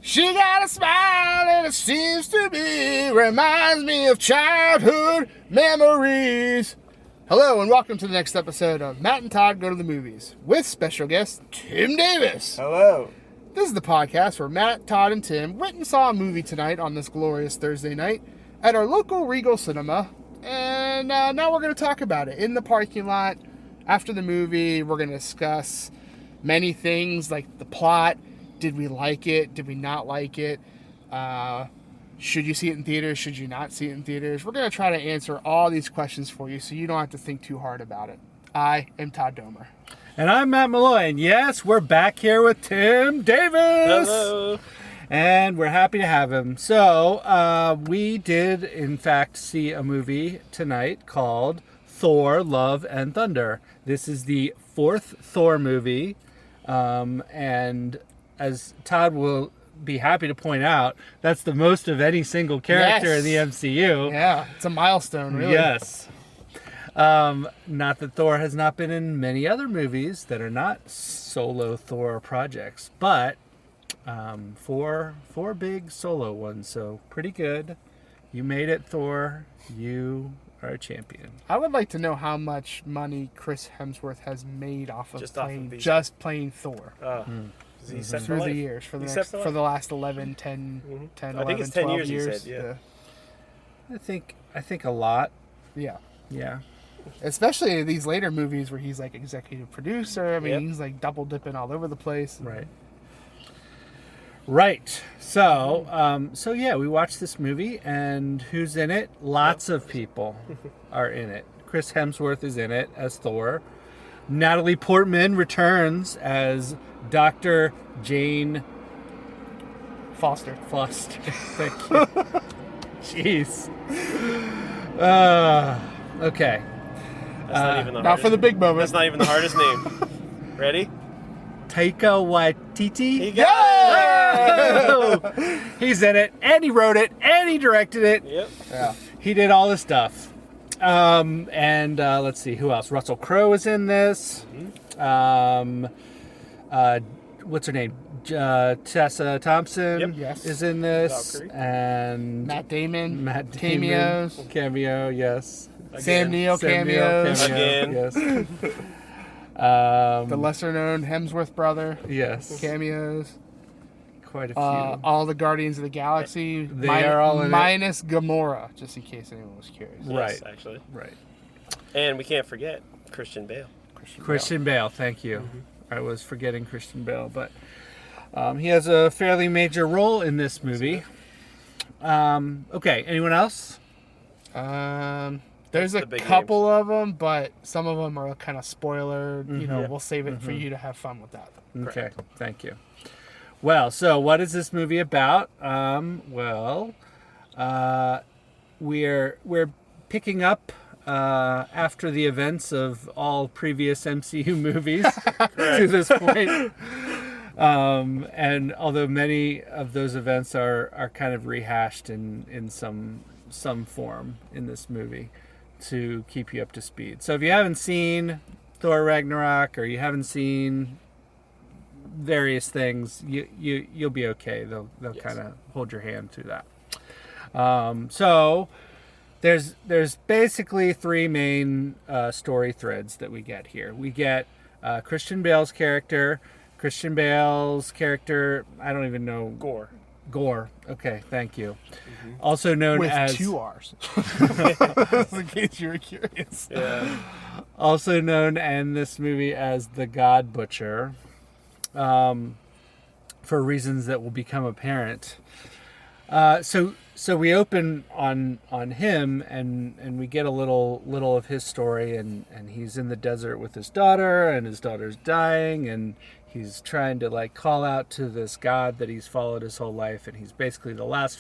She got a smile and it seems to be reminds me of childhood memories. Hello and welcome to the next episode of Matt and Todd Go to the Movies with special guest Tim Davis. Hello. This is the podcast where Matt, Todd, and Tim went and saw a movie tonight on this glorious Thursday night at our local Regal Cinema. And now we're going to talk about it in the parking lot. After the movie, we're going to discuss many things like the plot. Did we like it? Did we not like it? Should you see it in theaters? Should you not see it in theaters? We're going to try to answer all these questions for you so you don't have to think too hard about it. I am Todd Domer. And I'm Matt Malloy, and yes, we're back here with Tim Davis. Hello. And we're happy to have him. So, we did, in fact, see a movie tonight called Thor, Love, and Thunder. This is the fourth Thor movie, and as Todd will be happy to point out, that's the most of any single character in the MCU. Yeah, it's a milestone, really. Yes. Not that Thor has not been in many other movies that are not solo Thor projects, but four big solo ones, so pretty good. You made it, Thor. You are a champion. I would like to know how much money Chris Hemsworth has made off of playing Thor. Through the years, for the last 11, 10, 10, 11, I think it's 10 12 years, years. he said, yeah. I think a lot. Yeah. Yeah. Especially these later movies where he's like executive producer. I mean, Yep. he's like double dipping all over the place. Right. So, yeah, we watched this movie, and who's in it? Lots of people are in it. Chris Hemsworth is in it as Thor. Natalie Portman returns as Dr. Jane Foster. Thank you. Jeez. Okay. That's not even the Not for the big moment. That's not even the hardest name. Ready? Taika Waititi. He got Yay! He's in it, and he wrote it, and he directed it. Yep. Yeah. He did all this stuff. And let's see, who else? Russell Crowe is in this. What's her name? Tessa Thompson is in this. Valkyrie. And Matt Damon. Cameos. Cameos. Cameo, yes. Sam Neill cameos. Again. Yes. The lesser known Hemsworth brother. Yes. Cameos. Quite a few. All the Guardians of the Galaxy. They are all in it. minus Gamora, just in case anyone was curious. Yes, Right. actually. Right. And we can't forget Christian Bale. Christian Bale, thank you. I was forgetting Christian Bale, but he has a fairly major role in this movie. Okay, anyone else? There's a the big couple of them, but some of them are kind of spoiler. You know, Yeah. we'll save it for you to have fun with that. Okay, thank you. Well, so what is this movie about? We're picking up after the events of all previous MCU movies to this point. And although many of those events are kind of rehashed in some form in this movie to keep you up to speed. So if you haven't seen Thor Ragnarok, or you haven't seen various things, you'll be okay. They'll kind of hold your hand through that. So there's basically three main story threads that we get here. We get Christian Bale's character. I don't even know. Gore. Okay, thank you. Also known With as 2 R's. In case you were curious. Yeah. also known in this movie as the God Butcher, for reasons that will become apparent. So we open on him, and we get a little of his story, and he's in the desert with his daughter, and his daughter's dying, and he's trying to like call out to this God that he's followed his whole life, and he's basically the last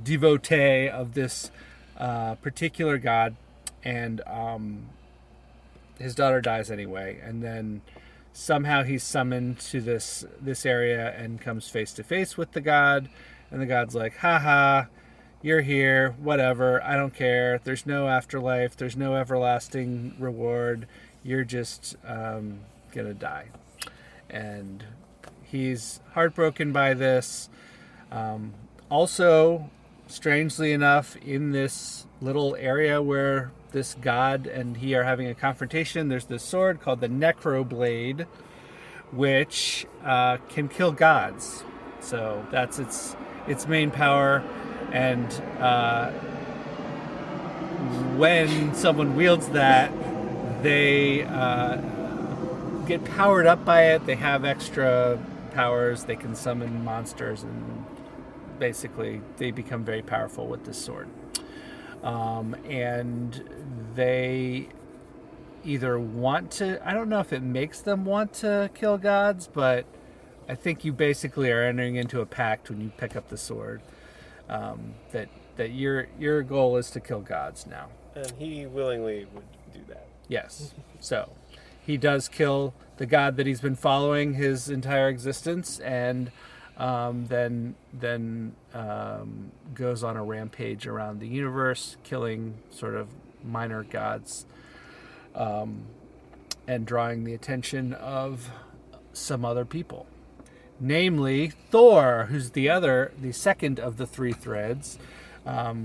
devotee of this particular God, and his daughter dies anyway, and then somehow he's summoned to this area and comes face to face with the God, and the God's like, haha, you're here, whatever, I don't care, there's no afterlife, there's no everlasting reward, you're just gonna die. And he's heartbroken by this. Also, strangely enough, in this little area where this god and he are having a confrontation, there's this sword called the Necroblade, which can kill gods. So that's its main power. And when someone wields that, they get powered up by it. They have extra powers. They can summon monsters, and basically they become very powerful with this sword. And they either want to, I don't know if it makes them want to kill gods, but I think you basically are entering into a pact when you pick up the sword, that your goal is to kill gods now. And he willingly would do that. Yes. So he does kill the god that he's been following his entire existence, and then goes on a rampage around the universe, killing sort of minor gods, and drawing the attention of some other people, namely Thor, who's the second of the three threads.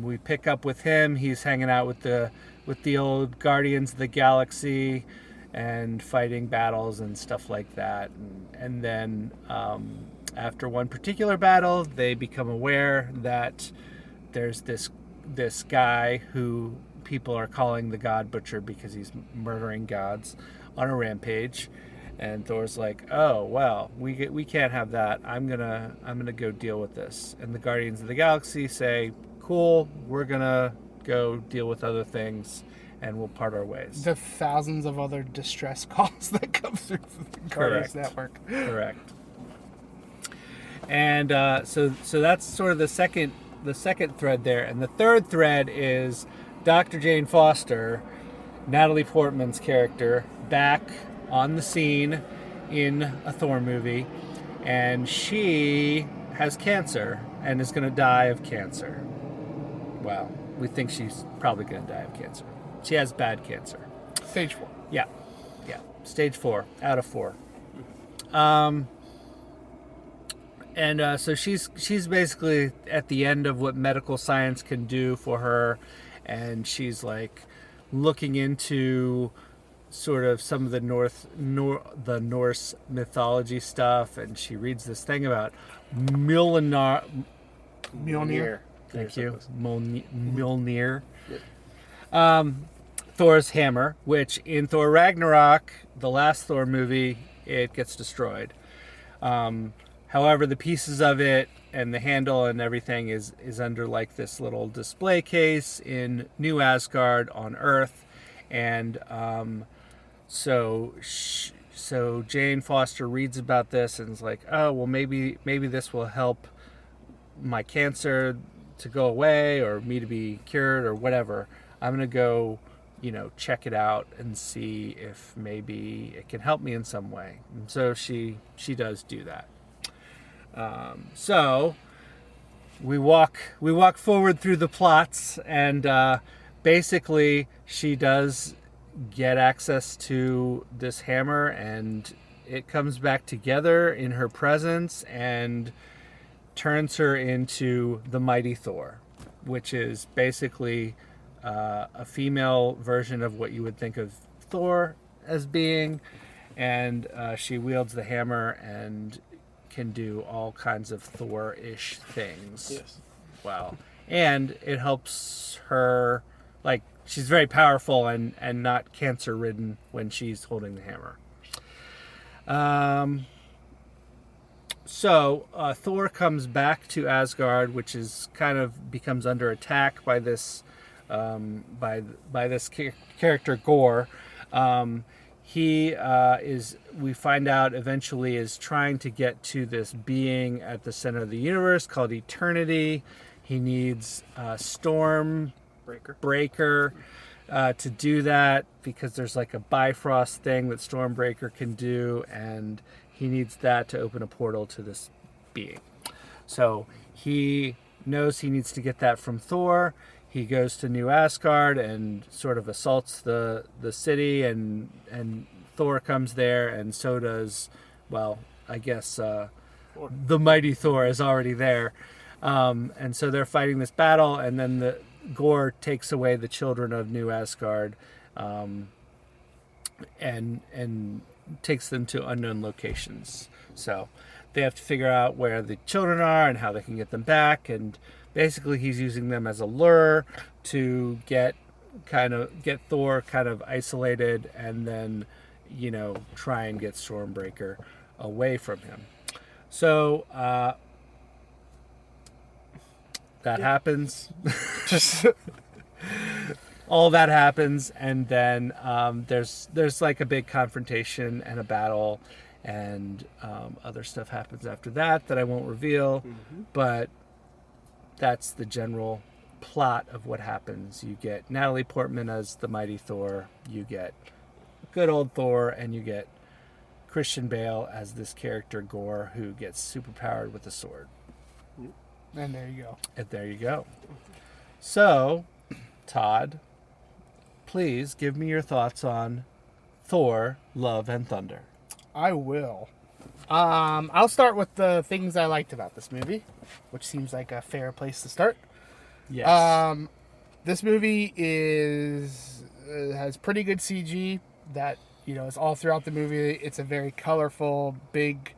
We pick up with him. He's hanging out with the old Guardians of the Galaxy and fighting battles and stuff like that. And then after one particular battle, they become aware that there's this guy who people are calling the God Butcher because he's murdering gods on a rampage. And Thor's like, "Oh well, we can't have that. I'm gonna go deal with this." And the Guardians of the Galaxy say, "Cool, we're gonna go deal with other things, and we'll part our ways." The thousands of other distress calls that come through the Guardians Network. Correct. And so that's sort of the second thread there, and the third thread is Dr. Jane Foster, Natalie Portman's character, back on the scene in a Thor movie, and she has cancer and is going to die of cancer. Well, we think she's probably going to die of cancer. She has bad cancer. Stage 4. Yeah. Stage 4 out of 4. And so she's basically at the end of what medical science can do for her, and she's like looking into sort of some of the Norse mythology stuff, and she reads this thing about Mjolnir. Thank you. Mjolnir. Thor's hammer, which in Thor Ragnarok, the last Thor movie, it gets destroyed. However, the pieces of it and the handle and everything is under like this little display case in New Asgard on Earth. And so Jane Foster reads about this and is like, "Oh, well, maybe this will help my cancer to go away, or me to be cured, or whatever. I'm going to go, check it out and see if maybe it can help me in some way." And so she does do that. So we walk forward through the plots, and basically she does get access to this hammer, and it comes back together in her presence and turns her into the mighty Thor, which is basically a female version of what you would think of Thor as being, and she wields the hammer and can do all kinds of Thor-ish things. Yes. Wow. And it helps her, like, she's very powerful and not cancer-ridden when she's holding the hammer. So Thor comes back to Asgard, which is kind of becomes under attack by this character Gore. He we find out eventually is trying to get to this being at the center of the universe called Eternity. He needs Storm Breaker to do that, because there's like a Bifrost thing that Stormbreaker can do, and he needs that to open a portal to this being. So he knows he needs to get that from Thor. He goes to New Asgard and sort of assaults the city, and Thor comes there, and so does, well, I guess the mighty Thor is already there. And so they're fighting this battle, and then the Gore takes away the children of New Asgard, and takes them to unknown locations. So they have to figure out where the children are and how they can get them back. And basically, he's using them as a lure to get Thor kind of isolated, and then try and get Stormbreaker away from him. So that happens. All that happens, and then there's like a big confrontation and a battle, and other stuff happens after that I won't reveal. But that's the general plot of what happens. You get Natalie Portman as the mighty Thor, you get good old Thor, and you get Christian Bale as this character Gore, who gets superpowered with a sword. And there you go. So, Todd, please give me your thoughts on Thor, Love and Thunder. I will. I'll start with the things I liked about this movie, which seems like a fair place to start. Yes. This movie has pretty good CG that is all throughout the movie. It's a very colorful, big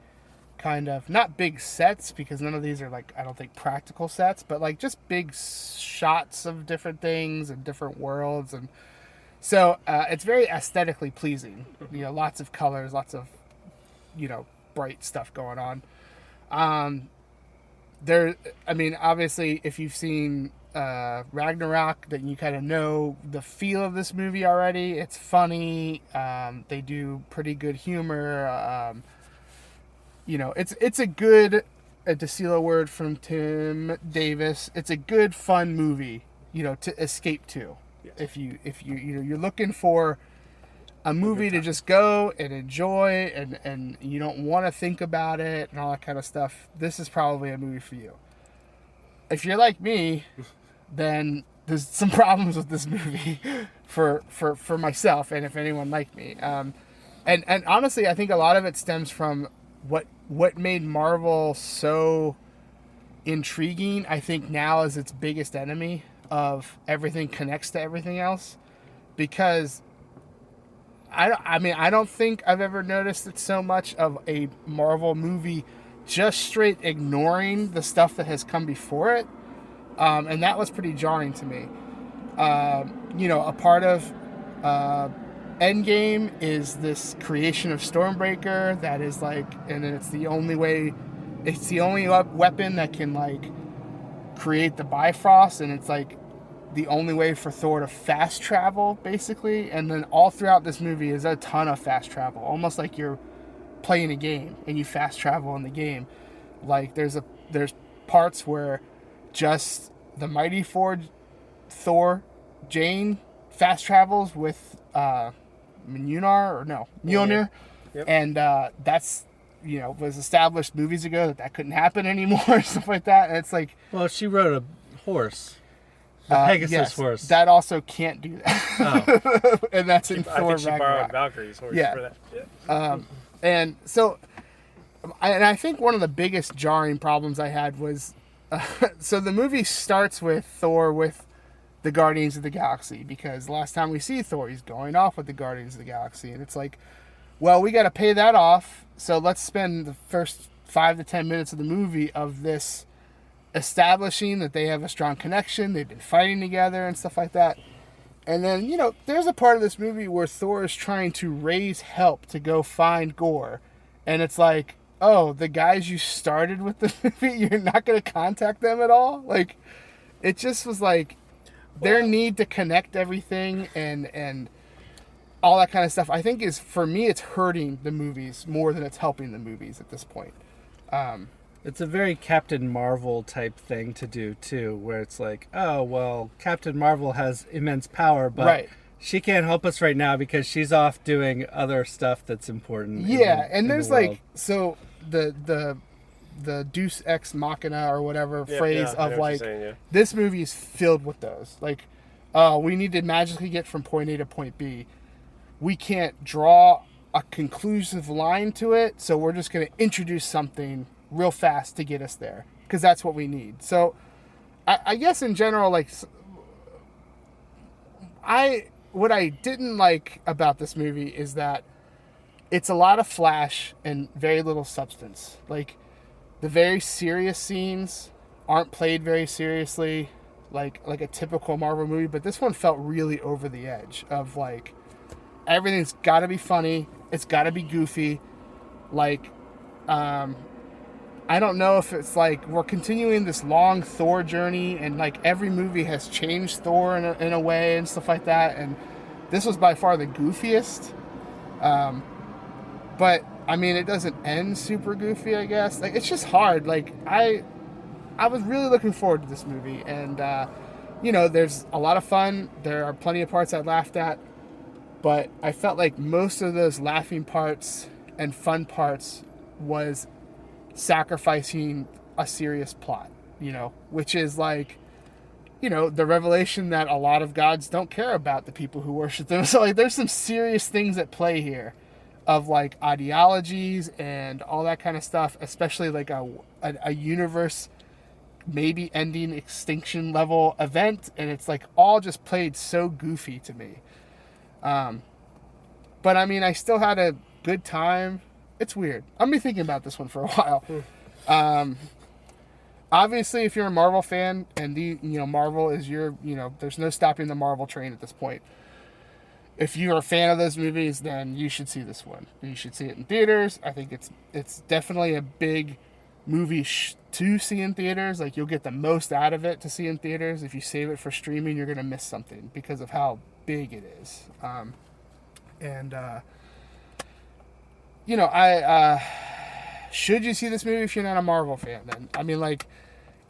kind of, not big sets, because none of these are I don't think practical sets, but just big shots of different things and different worlds, and so it's very aesthetically pleasing. Lots of colors, lots of bright stuff going on. Obviously, if you've seen Ragnarok, then you kind of know the feel of this movie already. It's funny. They do pretty good humor. It's a good, to steal a word from Tim Davis, it's a good fun movie, to escape to. Yes. If you're looking for a movie to just go and enjoy, and you don't want to think about it and all that kind of stuff, this is probably a movie for you. If you're like me, then there's some problems with this movie for myself, and if anyone like me. And honestly, I think a lot of it stems from what made Marvel so intriguing, I think now is its biggest enemy of everything connects to everything else. Because I don't think I've ever noticed it so much of a Marvel movie just straight ignoring the stuff that has come before it. And that was pretty jarring to me. A part of Endgame is this creation of Stormbreaker that is and it's the only weapon that can create the Bifrost, and it's the only way for Thor to fast travel, basically. And then all throughout this movie is a ton of fast travel, almost like you're playing a game and you fast travel in the game. There's parts where just the mighty Thor, Jane, fast travels with Mjolnir. Yep. And that's was established movies ago that couldn't happen anymore, stuff like that. And it's well, she rode a horse, the Pegasus horse. That also can't do that. Oh. And that's in Thor I think she borrowed Ragnarok. Valkyrie's horse for that. Yeah. And so, I think one of the biggest jarring problems I had was, so the movie starts with Thor with the Guardians of the Galaxy, because last time we see Thor, he's going off with the Guardians of the Galaxy, and it's well, we got to pay that off, so let's spend the first 5 to 10 minutes of the movie of this establishing that they have a strong connection, they've been fighting together and stuff like that. And then, there's a part of this movie where Thor is trying to raise help to go find Gore, and it's oh, the guys you started with the movie, you're not going to contact them at all? It just was their need to connect everything and all that kind of stuff, I think for me, it's hurting the movies more than it's helping the movies at this point. It's a very Captain Marvel type thing to do too, where it's oh, well, Captain Marvel has immense power, but right. She can't help us right now because she's off doing other stuff that's important. Yeah, and there's so the Deus Ex Machina or whatever phrase of this movie is filled with those. We need to magically get from point A to point B. We can't draw a conclusive line to it, so we're just going to introduce something real fast to get us there, because that's what we need. So I guess in general, like, what I didn't like about this movie is that it's a lot of flash and very little substance. Like, the very serious scenes aren't played very seriously, like a typical Marvel movie, but this one felt really over the edge of, like, everything's got to be funny, it's got to be goofy. Like, I don't know if it's like we're continuing this long Thor journey, and like every movie has changed Thor in a way and stuff like that, and this was by far the goofiest. But I mean, it doesn't end super goofy, I guess. Like, it's just hard. Like, I was really looking forward to this movie, and you know, there's a lot of fun. There are plenty of parts I laughed at, but I felt like most of those laughing parts and fun parts was sacrificing a serious plot, you know, which is like, you know, the revelation that a lot of gods don't care about the people who worship them. So like, there's some serious things at play here of like ideologies and all that kind of stuff, especially like a universe maybe ending extinction level event, and it's like all just played so goofy to me. But I mean, I still had a good time. It's weird. I'm be thinking about this one for a while. Obviously, if you're a Marvel fan and Marvel is your, there's no stopping the Marvel train at this point. If you're a fan of those movies, then you should see this one. You should see it in theaters. I think it's definitely a big movie to see in theaters. Like, you'll get the most out of it to see in theaters. If you save it for streaming, you're going to miss something because of how big it is. Should you see this movie if you're not a Marvel fan? Then, I mean, like,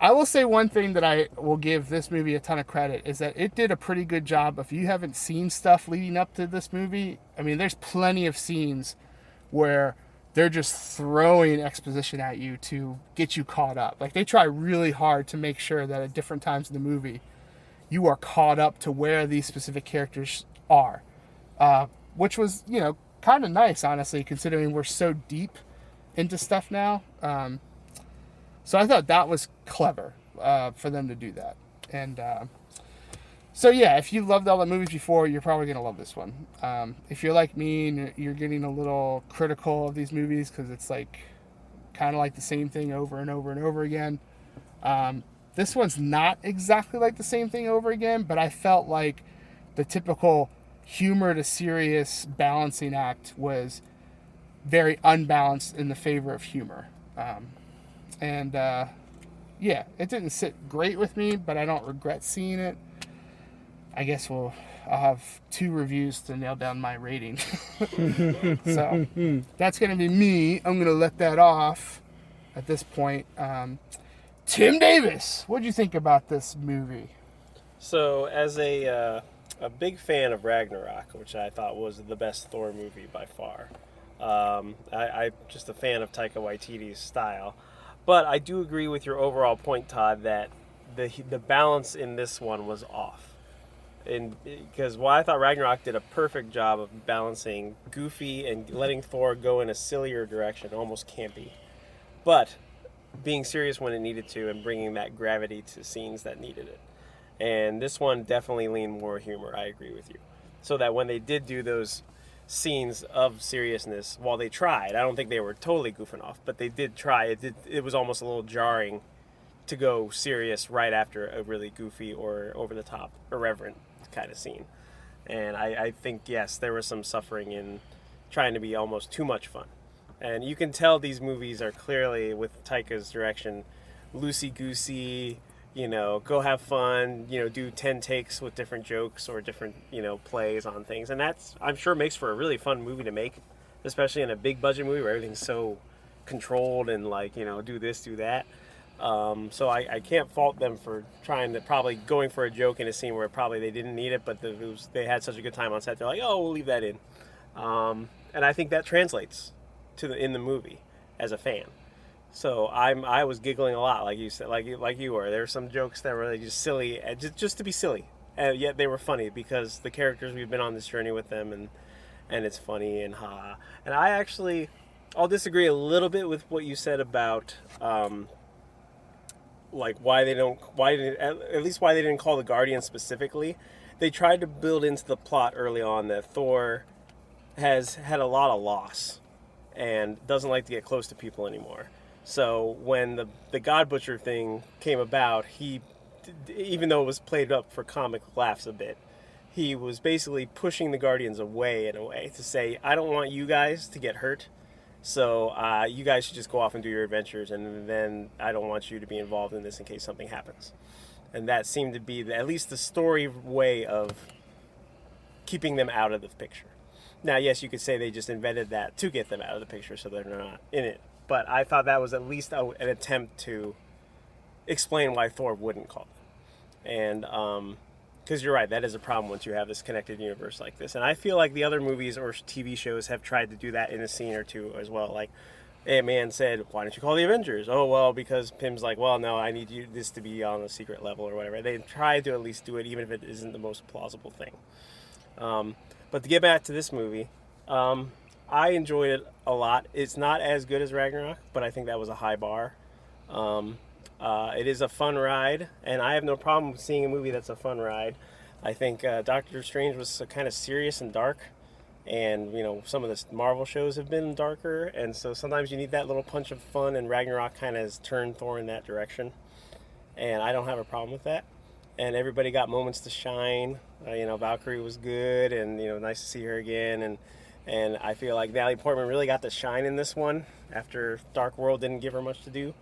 I will say one thing that I will give this movie a ton of credit is that it did a pretty good job. If you haven't seen stuff leading up to this movie, I mean, there's plenty of scenes where they're just throwing exposition at you to get you caught up. Like, they try really hard to make sure that at different times in the movie, you are caught up to where these specific characters are. Which was, kind of nice, honestly, considering we're so deep into stuff now. So I thought that was clever for them to do that. And so, yeah, if you loved all the movies before, you're probably going to love this one. If you're like me and you're getting a little critical of these movies because it's like kind of like the same thing over and over and over again, this one's not exactly like the same thing over again, but I felt like the typical humor to serious balancing act was very unbalanced in the favor of humor. Yeah, it didn't sit great with me, but I don't regret seeing it. I guess I'll have 2 reviews to nail down my rating. So that's going to be me. I'm going to let that off at this point. Tim Davis, what did you think about this movie? So, as a big fan of Ragnarok, which I thought was the best Thor movie by far. I'm just a fan of Taika Waititi's style. But I do agree with your overall point, Todd, that the balance in this one was off. Because while I thought Ragnarok did a perfect job of balancing goofy and letting Thor go in a sillier direction, almost campy, but being serious when it needed to and bringing that gravity to scenes that needed it. And this one definitely leaned more humor, I agree with you. So that when they did do those scenes of seriousness, while they tried, I don't think they were totally goofing off, but they did try. It was almost a little jarring to go serious right after a really goofy or over-the-top, irreverent kind of scene. And I think, yes, there was some suffering in trying to be almost too much fun. And you can tell these movies are clearly, with Taika's direction, loosey-goosey, go have fun, do 10 takes with different jokes or different, plays on things. And that's, I'm sure, makes for a really fun movie to make, especially in a big budget movie where everything's so controlled and do this, do that. So I can't fault them for probably going for a joke in a scene where probably they didn't need it, but they had such a good time on set. They're like, oh, we'll leave that in. And I think that translates in the movie as a fan. So I was giggling a lot, like you said, like you were. There were some jokes that were really just silly, just to be silly, and yet they were funny because the characters, we've been on this journey with them, and it's funny and and I'll disagree a little bit with what you said about like why they didn't call the Guardians specifically. They tried to build into the plot early on that Thor has had a lot of loss and doesn't like to get close to people anymore. So when the God Butcher thing came about, he, even though it was played up for comic laughs a bit, he was basically pushing the Guardians away in a way to say, I don't want you guys to get hurt, so you guys should just go off and do your adventures, and then I don't want you to be involved in this in case something happens. And that seemed to be at least the story way of keeping them out of the picture. Now, yes, you could say they just invented that to get them out of the picture so they're not in it. But I thought that was at least an attempt to explain why Thor wouldn't call them. And because you're right, that is a problem once you have this connected universe like this. And I feel like the other movies or TV shows have tried to do that in a scene or two as well. Like Ant-Man said, why don't you call the Avengers? Oh, well, because Pym's like, well, no, I need this to be on a secret level or whatever. They tried to at least do it even if it isn't the most plausible thing. But to get back to this movie, I enjoyed it a lot. It's not as good as Ragnarok, but I think that was a high bar. It is a fun ride, and I have no problem with seeing a movie that's a fun ride. I think Doctor Strange was kind of serious and dark, and some of the Marvel shows have been darker, and so sometimes you need that little punch of fun, and Ragnarok kind of has turned Thor in that direction, and I don't have a problem with that. And everybody got moments to shine. Valkyrie was good, and nice to see her again, and I feel like Natalie Portman really got to shine in this one after Dark World didn't give her much to do.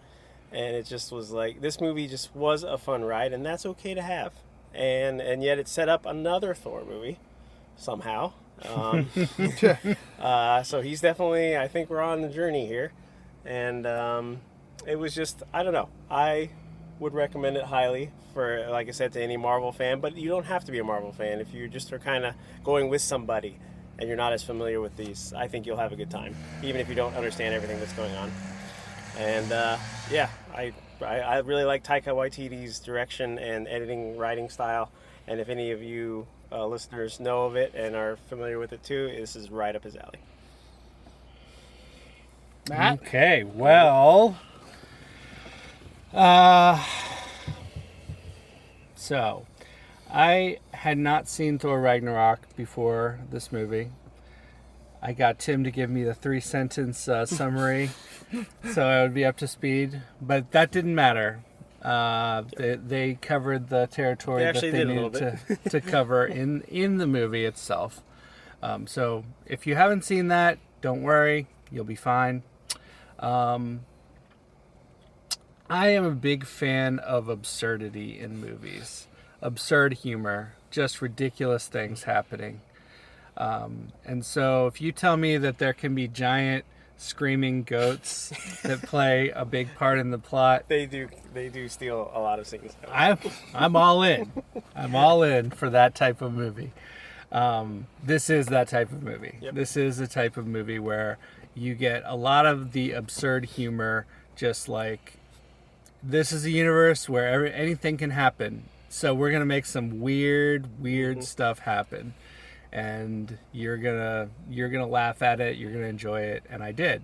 And it just was like, this movie just was a fun ride, and that's okay to have. And yet it set up another Thor movie, somehow. So he's definitely, I think we're on the journey here. And it was just, I don't know. I would recommend it highly for, like I said, to any Marvel fan. But you don't have to be a Marvel fan. If you just are kind of going with somebody and you're not as familiar with these, I think you'll have a good time, even if you don't understand everything that's going on. And I really like Taika Waititi's direction and editing, writing style. And if any of you listeners know of it and are familiar with it too, this is right up his alley. Matt? Okay, well, so I had not seen Thor Ragnarok before this movie. I got Tim to give me the 3-sentence summary so I would be up to speed, but that didn't matter. They covered the territory that they needed to cover in the movie itself. So if you haven't seen that, don't worry, you'll be fine. I am a big fan of absurdity in movies. Absurd humor, just ridiculous things happening. And so if you tell me that there can be giant screaming goats that play a big part in the plot, they do steal a lot of scenes. I'm all in. I'm all in for that type of movie. This is that type of movie. Yep. This is the type of movie where you get a lot of the absurd humor, just like, this is a universe where anything can happen. So we're going to make some weird stuff happen. And you're gonna laugh at it, you're gonna enjoy it, and I did.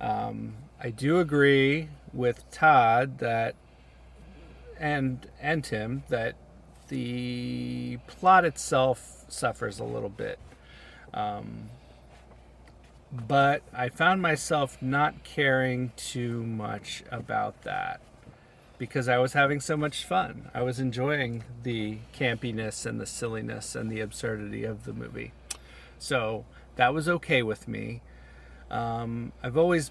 I do agree with Todd that, and Tim, that the plot itself suffers a little bit. But I found myself not caring too much about that, because I was having so much fun. I was enjoying the campiness and the silliness and the absurdity of the movie. So that was okay with me. I've always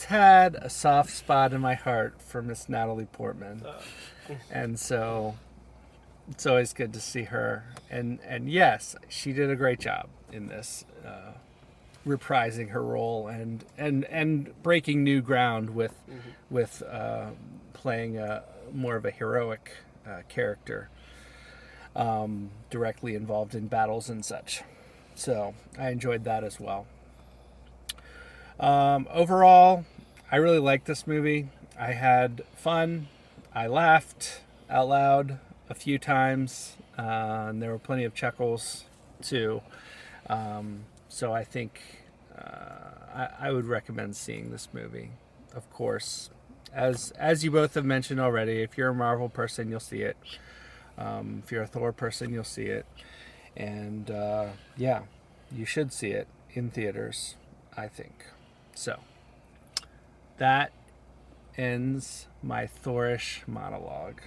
had a soft spot in my heart for Miss Natalie Portman. And so it's always good to see her. And yes, she did a great job in this, reprising her role and breaking new ground with playing more of a heroic character, directly involved in battles and such. So I enjoyed that as well. Overall, I really liked this movie. I had fun. I laughed out loud a few times, and there were plenty of chuckles too. So I think I would recommend seeing this movie. Of course, as you both have mentioned already, if you're a Marvel person, you'll see it. If you're a Thor person, you'll see it. And yeah, you should see it in theaters, I think. So that ends my Thorish monologue.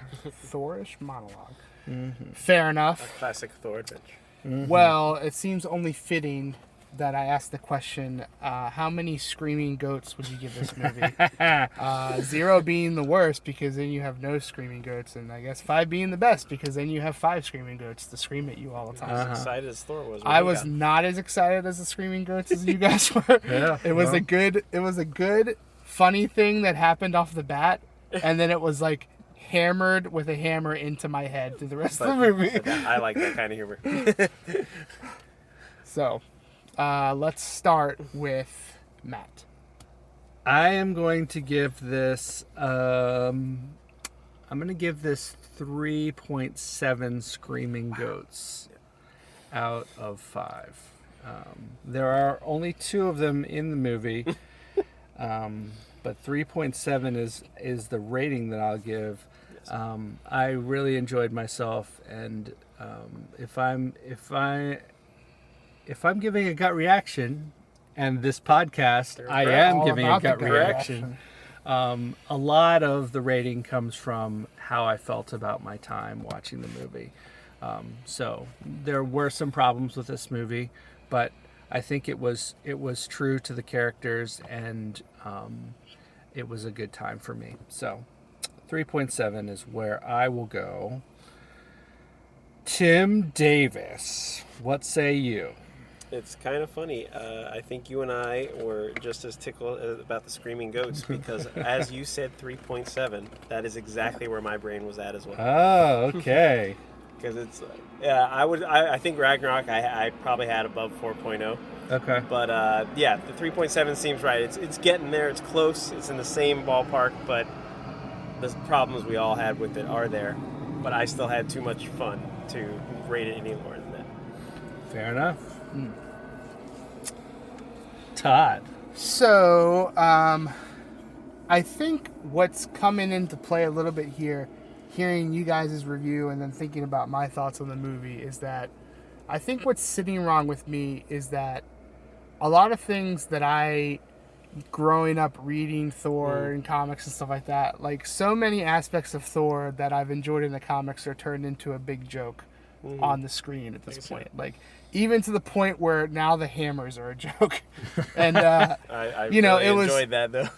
Thorish monologue. Mm-hmm. Fair enough. A classic Thor adventure. Mm-hmm. Well, it seems only fitting that I asked the question, how many screaming goats would you give this movie? 0 being the worst, because then you have no screaming goats, and I guess 5 being the best, because then you have 5 screaming goats to scream at you all the time. I was excited as Thor was. I was not as excited as the screaming goats as you guys were. Yeah, it was a good, funny thing that happened off the bat, and then it was like hammered with a hammer into my head through the rest of the movie. I like that kind of humor. So, let's start with Matt. I am going to give this. I'm going to give this 3.7 screaming goats out of 5. There are only 2 of them in the movie, but 3.7 is the rating that I'll give. I really enjoyed myself, and if I'm giving a gut reaction, and this podcast, I am giving a gut reaction. A lot of the rating comes from how I felt about my time watching the movie. So there were some problems with this movie, but I think it was true to the characters, and it was a good time for me. So 3.7 is where I will go. Tim Davis, what say you? It's kind of funny. I think you and I were just as tickled about the screaming goats because, as you said, 3.7. That is exactly where my brain was at as well. Oh, okay. Because it's, I think Ragnarok I probably had above 4.0. Okay. But yeah, the 3.7 seems right. It's getting there. It's close. It's in the same ballpark, but the problems we all had with it are there. But I still had too much fun to rate it any lower than that. Fair enough. Todd. So, I think what's coming into play a little bit here, hearing you guys' review and then thinking about my thoughts on the movie, is that I think what's sitting wrong with me is that a lot of things that I, growing up reading Thor and comics and stuff like that, like so many aspects of Thor that I've enjoyed in the comics are turned into a big joke on the screen at this point. Like, even to the point where now the hammers are a joke. And, I you know, really enjoyed that, though.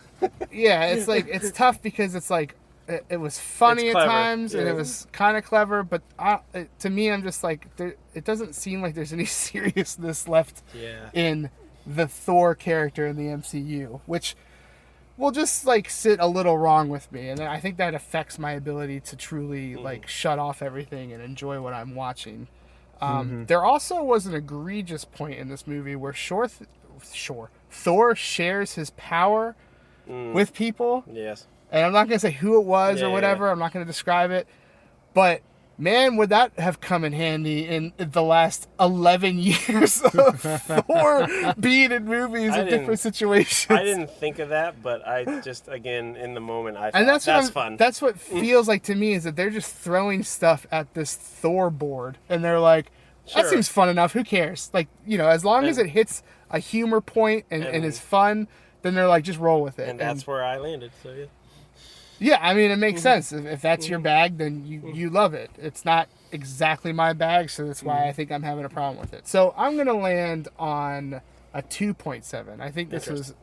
Yeah, it's like, it's tough because it's like, it was funny at times and it was kind of clever, but to me, I'm just like, it doesn't seem like there's any seriousness left in the Thor character in the MCU, which will just like sit a little wrong with me. And I think that affects my ability to truly like shut off everything and enjoy what I'm watching. There also was an egregious point in this movie where Thor shares his power with people. Yes. And I'm not going to say who it was or whatever. I'm not going to describe it. But, man, would that have come in handy in the last 11 years of Thor being in movies in different situations. I didn't think of that, but I just, again, in the moment, I thought, that's fun. That's what feels like to me, is that they're just throwing stuff at this Thor board. And they're like, that seems fun enough. Who cares? Like, you know, as long as it hits a humor point and is fun, then they're like, just roll with it. And that's where I landed, so yeah. Yeah, I mean, it makes sense. If that's your bag, then you love it. It's not exactly my bag, so that's why I think I'm having a problem with it. So I'm going to land on a 2.7. I think this was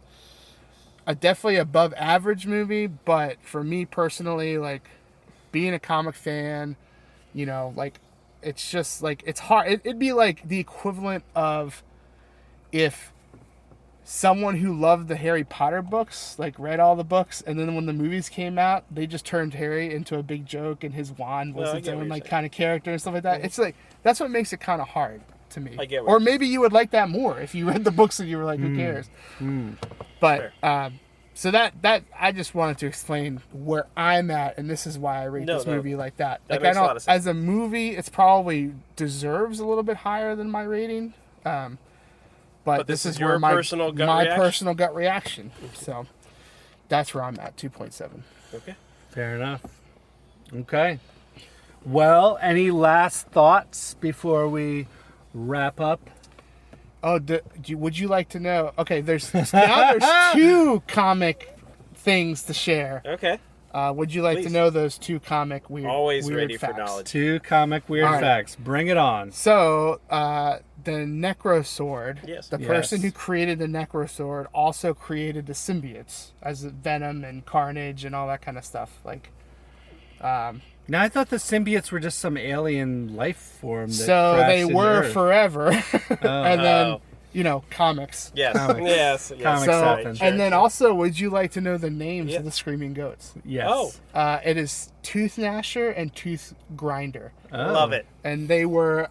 a definitely above average movie, but for me personally, like, being a comic fan, you know, like, it's just, like, it's hard. It'd be like the equivalent of if someone who loved the Harry Potter books, like read all the books, and then when the movies came out, they just turned Harry into a big joke, and his wand was its own like kind of character and stuff like that. It's like, that's what makes it kind of hard to me. I get what or maybe you would like that more if you read the books and you were like, who cares? But So that I just wanted to explain where I'm at, and this is why I rate this movie like that. That Like makes a lot of sense. as a movie, it's probably deserves a little bit higher than my rating. But this is your where my personal gut reaction? personal gut reaction. So that's where I'm at, 2.7. Okay. Fair enough. Okay. Well, any last thoughts before we wrap up? Oh, would you like to know? Okay, there's 2 comic things to share. Okay. Would you like to Please. know those 2 comic Always weird ready facts? for knowledge. 2 comic weird All right. facts. Bring it on. So, the Necro Sword, Yes. the Yes. person who created the Necro Sword also created the symbiotes, as Venom and Carnage and all that kind of stuff. Like, Now, I thought the symbiotes were just some alien life form. That so crashed they into were Earth. forever. And then, Oh. comics. Yes. Comics. Yes. Yes. Comics So, happen. and then also, would you like to know the names Yeah. of the Screaming Goats? Yes. Oh. It is Tooth Gnasher and Tooth Grinder. Oh. Love it. And they were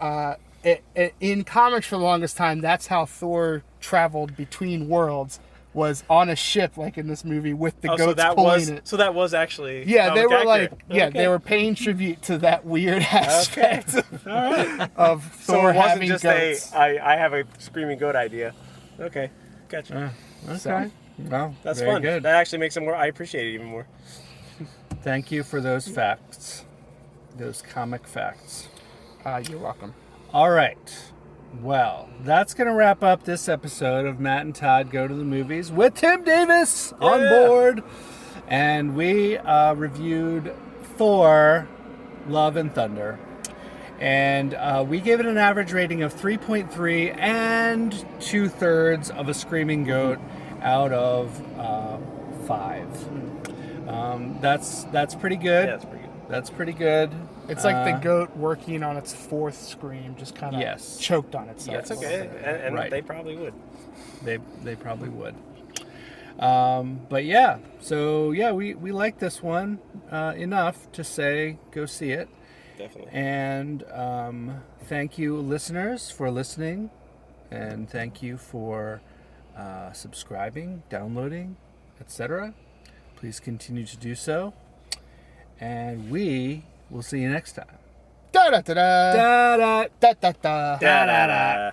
in comics for the longest time. That's how Thor traveled between worlds, was on a ship, like in this movie, with the goats pulling it. So that was actually. Yeah, they comic were accurate. like, Okay. they were paying tribute to that weird aspect All right. of So Thor it wasn't having just goats. I have a screaming goat idea. Okay, gotcha. Okay. So- Well, That's very fun. good. That actually makes it more. I appreciate it even more. Thank you for those facts. Those comic facts. You're welcome. All right. Well, that's going to wrap up this episode of Matt and Todd Go to the Movies with Tim Davis on Yeah. board. And we reviewed Thor, Love and Thunder. And we gave it an average rating of 3.3 and 2/3 of a screaming goat out of 5. That's pretty good. Yeah, that's pretty good. That's pretty good. It's like the goat working on its 4th scream, just kind of Yes. choked on itself. Yes. That's okay, and Right. they probably would. They probably would. But yeah, so yeah, we like this one enough to say go see it. Definitely. And thank you, listeners, for listening, and thank you for subscribing, downloading, etc. Please continue to do so, and we will see you next time. Da da da da Da-da. da da da. Da-da-da.